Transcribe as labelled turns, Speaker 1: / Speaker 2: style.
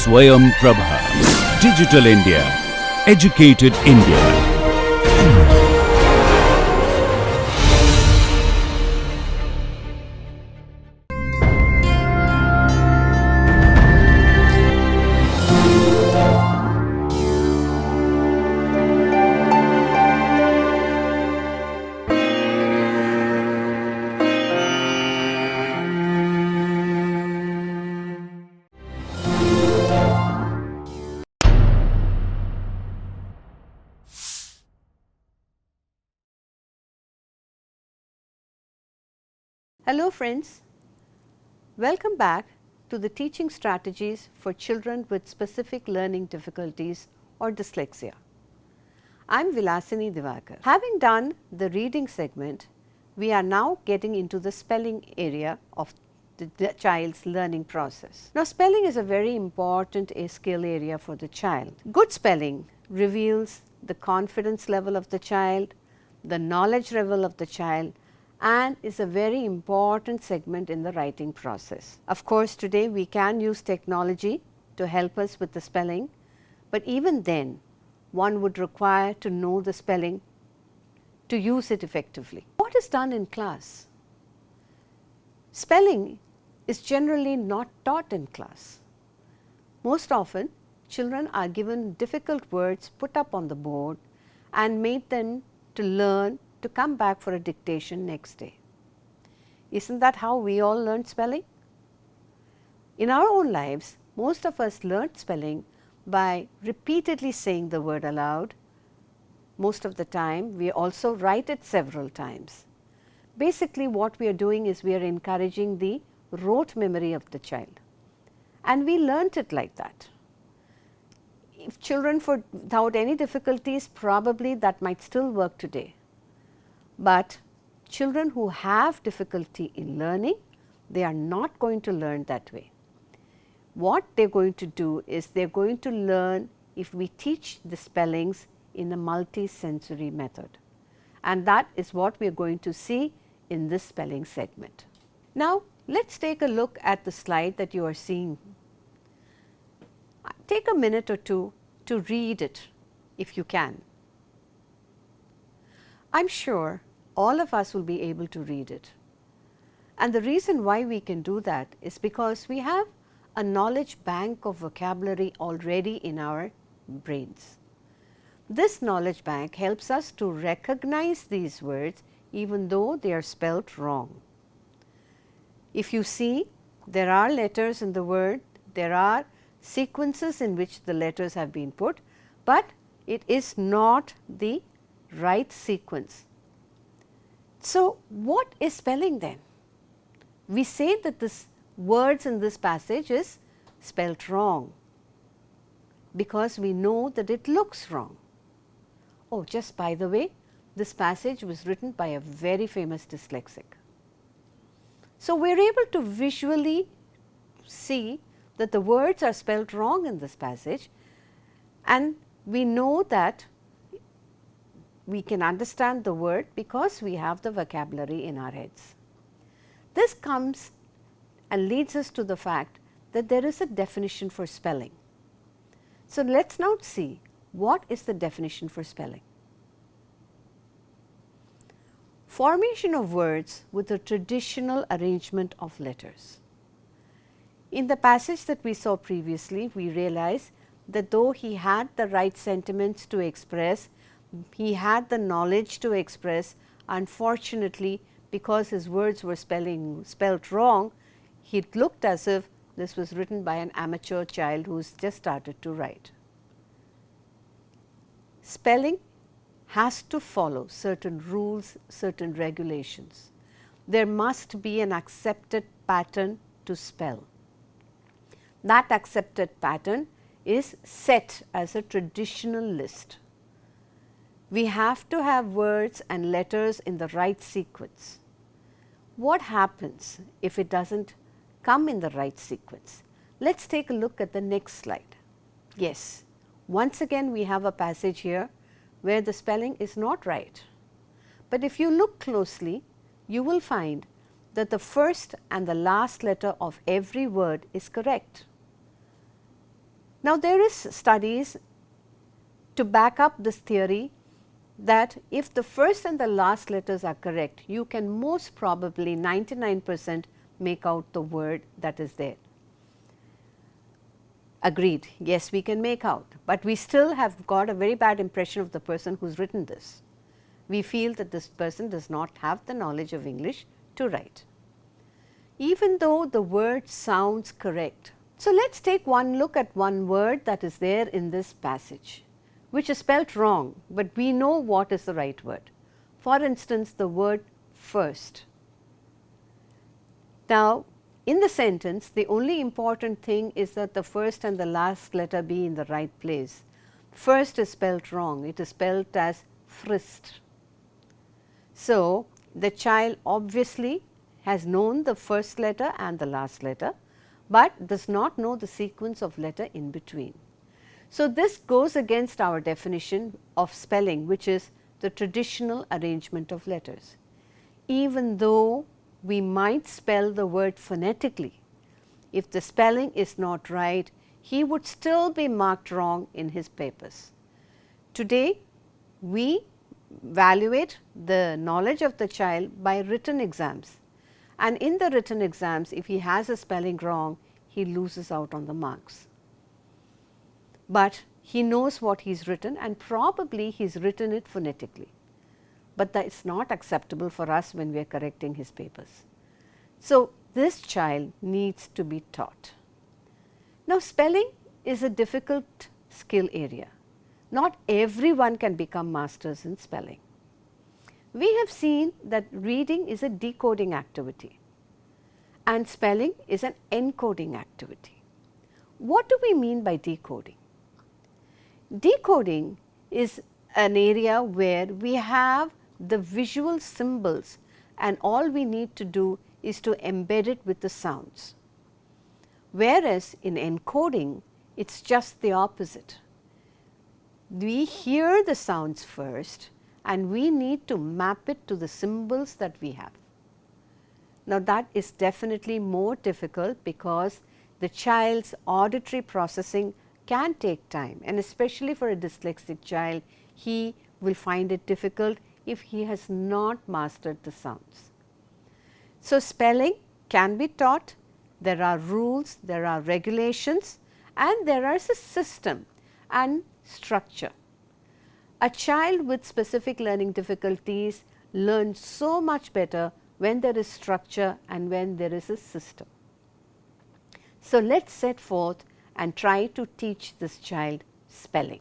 Speaker 1: Swayam Prabha. Digital India. Educated India.
Speaker 2: Hello friends, welcome back to the teaching strategies for children with specific learning difficulties or dyslexia. I am Vilasini Divakar. Having done the reading segment, we are now getting into the spelling area of the child's learning process. Now spelling is a very important skill area for the child. Good spelling reveals the confidence level of the child, the knowledge level of the child, and is a very important segment in the writing process. Of course, today we can use technology to help us with the spelling, but even then one would require to know the spelling to use it effectively. What is done in class? Spelling is generally not taught in class. Most often, children are given difficult words put up on the board and made them to learn to come back for a dictation next day. Isn't that how we all learned spelling? In our own lives, most of us learned spelling by repeatedly saying the word aloud. Most of the time, we also write it several times. Basically, what we are doing is we are encouraging the rote memory of the child, and we learnt it like that. If children without any difficulties, probably that might still work today. But children who have difficulty in learning, they are not going to learn that way. What they are going to do is they are going to learn if we teach the spellings in a multi-sensory method, and that is what we are going to see in this spelling segment. Now let us take a look at the slide that you are seeing. Take a minute or two to read it if you can. I am sure all of us will be able to read it, and the reason why we can do that is because we have a knowledge bank of vocabulary already in our brains. This knowledge bank helps us to recognize these words even though they are spelt wrong. If you see, there are letters in the word, there are sequences in which the letters have been put, but it is not the right sequence. So what is spelling then? We say that this words in this passage is spelt wrong because we know that it looks wrong. Oh, just by the way, this passage was written by a very famous dyslexic. So we are able to visually see that the words are spelt wrong in this passage, and we know that we can understand the word because we have the vocabulary in our heads. This comes and leads us to the fact that there is a definition for spelling. So let us now see what is the definition for spelling. Formation of words with a traditional arrangement of letters. In the passage that we saw previously, we realized that though he had the right sentiments to express, he had the knowledge to express, unfortunately because his words were spelt wrong, it looked as if this was written by an amateur child who has just started to write. Spelling has to follow certain rules, certain regulations. There must be an accepted pattern to spell. That accepted pattern is set as a traditional list. We have to have words and letters in the right sequence. What happens if it does not come in the right sequence? Let us take a look at the next slide. Yes, once again we have a passage here where the spelling is not right. But if you look closely, you will find that the first and the last letter of every word is correct. Now, there is studies to back up this theory that if the first and the last letters are correct, you can most probably 99% make out the word that is there. Agreed, yes, we can make out, but we still have got a very bad impression of the person who's written this. We feel that this person does not have the knowledge of English to write, even though the word sounds correct. So, let us take one look at one word that is there in this passage, which is spelt wrong, but we know what is the right word. For instance, the word first. Now, in the sentence, the only important thing is that the first and the last letter be in the right place. First is spelt wrong, it is spelt as frist. So, the child obviously has known the first letter and the last letter, but does not know the sequence of letter in between. So, this goes against our definition of spelling, which is the traditional arrangement of letters. Even though we might spell the word phonetically, if the spelling is not right, he would still be marked wrong in his papers. Today, we evaluate the knowledge of the child by written exams, and in the written exams, if he has a spelling wrong, he loses out on the marks. But he knows what he has written, and probably he has written it phonetically, but that is not acceptable for us when we are correcting his papers. So, this child needs to be taught. Now, spelling is a difficult skill area. Not everyone can become masters in spelling. We have seen that reading is a decoding activity and spelling is an encoding activity. What do we mean by decoding? Decoding is an area where we have the visual symbols and all we need to do is to embed it with the sounds. Whereas in encoding, it is just the opposite. We hear the sounds first and we need to map it to the symbols that we have. Now, that is definitely more difficult because the child's auditory processing can take time, and especially for a dyslexic child, he will find it difficult if he has not mastered the sounds. So, spelling can be taught, there are rules, there are regulations, and there is a system and structure. A child with specific learning difficulties learns so much better when there is structure and when there is a system. So, let us set forth and try to teach this child spelling.